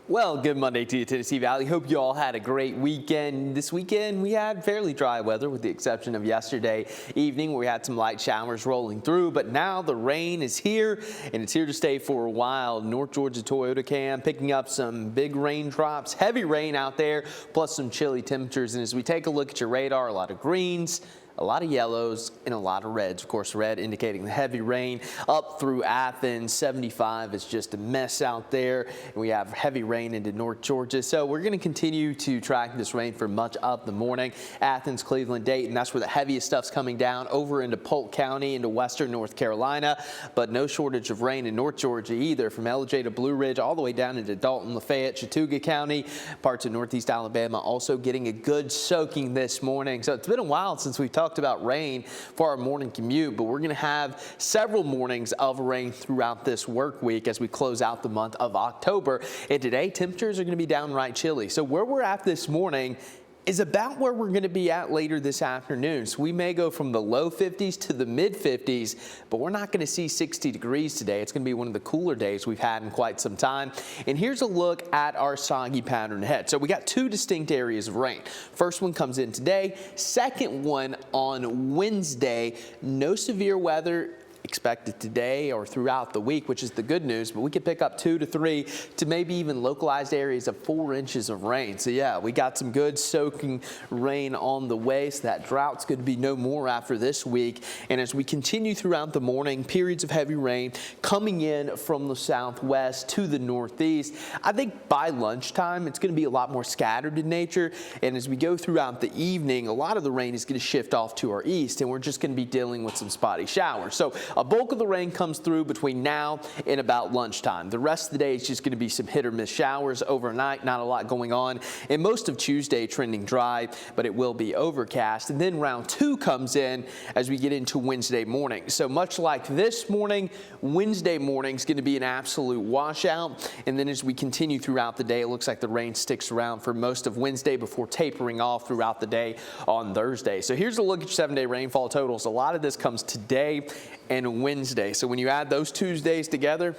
Well, good Monday to you, Tennessee Valley. Hope you all had a great weekend. This weekend, we had fairly dry weather with the exception of yesterday evening where we had some light showers rolling through. But now the rain is here, and it's here to stay for a while. North Georgia Toyota Cam picking up some big raindrops, heavy rain out there, plus some chilly temperatures. And as we take a look at your radar, a lot of greens, a lot of yellows, and a lot of reds. Of course, red indicating the heavy rain up through Athens. 75 is just a mess out there. And we have heavy rain into North Georgia. So we're going to continue to track this rain for much of the morning. Athens, Cleveland, Dayton, that's where the heaviest stuff's coming down over into Polk County, into western North Carolina. But no shortage of rain in North Georgia either, from LJ to Blue Ridge all the way down into Dalton, Lafayette, Chattooga County. Parts of northeast Alabama also getting a good soaking this morning. So it's been a while since we've talked about rain for our morning commute, but we're going to have several mornings of rain throughout this work week as we close out the month of October. And today, temperatures are going to be downright chilly. So where we're at this morning is about where we're going to be at later this afternoon. So we may go from the low 50s to the mid 50s, but we're not going to see 60 degrees today. It's going to be one of the cooler days we've had in quite some time. And here's a look at our soggy pattern ahead. So we got two distinct areas of rain. First one comes in today, second one on Wednesday. No severe weather expected today or throughout the week, which is the good news, but we could pick up 2 to 3 to maybe even localized areas of 4 inches of rain. So yeah, we got some good soaking rain on the way, so that drought's going to be no more after this week. And as we continue throughout the morning, periods of heavy rain coming in from the southwest to the northeast. I think by lunchtime, it's going to be a lot more scattered in nature. And as we go throughout the evening, a lot of the rain is going to shift off to our east, and we're just going to be dealing with some spotty showers. So a bulk of the rain comes through between now and about lunchtime. The rest of the day is just going to be some hit or miss showers overnight, not a lot going on. And most of Tuesday trending dry, but it will be overcast. And then round 2 comes in as we get into Wednesday morning. So much like this morning, Wednesday morning is going to be an absolute washout. And then as we continue throughout the day, it looks like the rain sticks around for most of Wednesday before tapering off throughout the day on Thursday. So here's a look at your 7-day rainfall totals. A lot of this comes today and Wednesday. So when you add those Tuesdays together,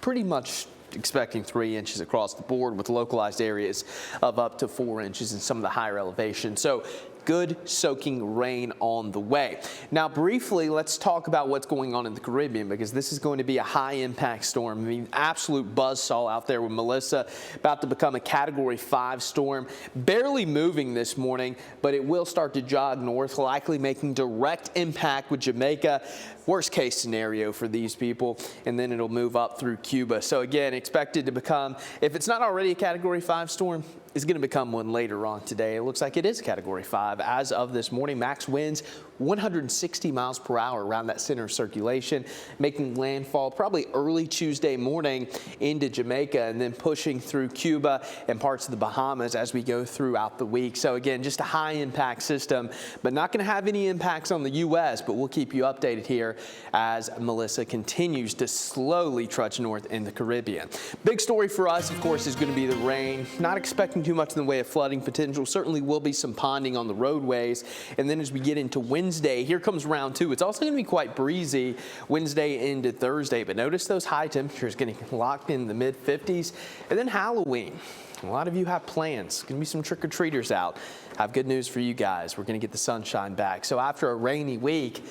pretty much expecting 3 inches across the board with localized areas of up to 4 inches in some of the higher elevations. So good soaking rain on the way. Now briefly, let's talk about what's going on in the Caribbean, because this is going to be a high impact storm. I mean, absolute buzzsaw out there with Melissa, about to become a Category 5 storm, barely moving this morning, but it will start to jog north, likely making direct impact with Jamaica. Worst case scenario for these people, and then it'll move up through Cuba. So again, expected to become, if it's not already a Category 5 storm, is going to become one later on today. It looks like it is Category 5 as of this morning. Max winds 160 miles per hour around that center of circulation, making landfall probably early Tuesday morning into Jamaica and then pushing through Cuba and parts of the Bahamas as we go throughout the week. So again, just a high impact system, but not going to have any impacts on the U.S., but we'll keep you updated here as Melissa continues to slowly trudge north in the Caribbean. Big story for us, of course, is going to be the rain. Not expecting too much in the way of flooding potential. Certainly will be some ponding on the roadways. And then as we get into Wednesday, here comes round 2. It's also going to be quite breezy Wednesday into Thursday, but notice those high temperatures getting locked in the mid 50s. And then Halloween. A lot of you have plans. Going to be some trick-or-treaters out. I have good news for you guys. We're going to get the sunshine back. So after a rainy week,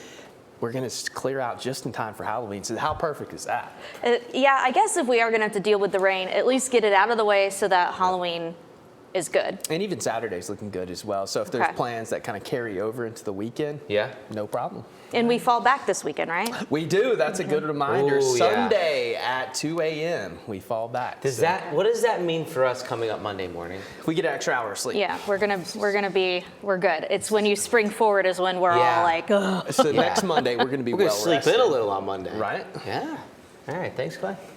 we're going to clear out just in time for Halloween. So how perfect is that? Yeah, I guess if we are going to have to deal with the rain, at least get it out of the way so that Halloween is good. And even Saturday's looking good as well. So if there's plans that kind of carry over into the weekend, yeah, no problem. And we fall back this weekend, right? We do. That's a good reminder. Ooh, Sunday at 2 a.m. we fall back. What does that mean for us coming up Monday morning? We get an extra hour of sleep. Yeah, we're good. It's when you spring forward is when we're all like, ugh. So next Monday we're gonna be sleep in a little on Monday. Right? Yeah. All right. Thanks, Clay.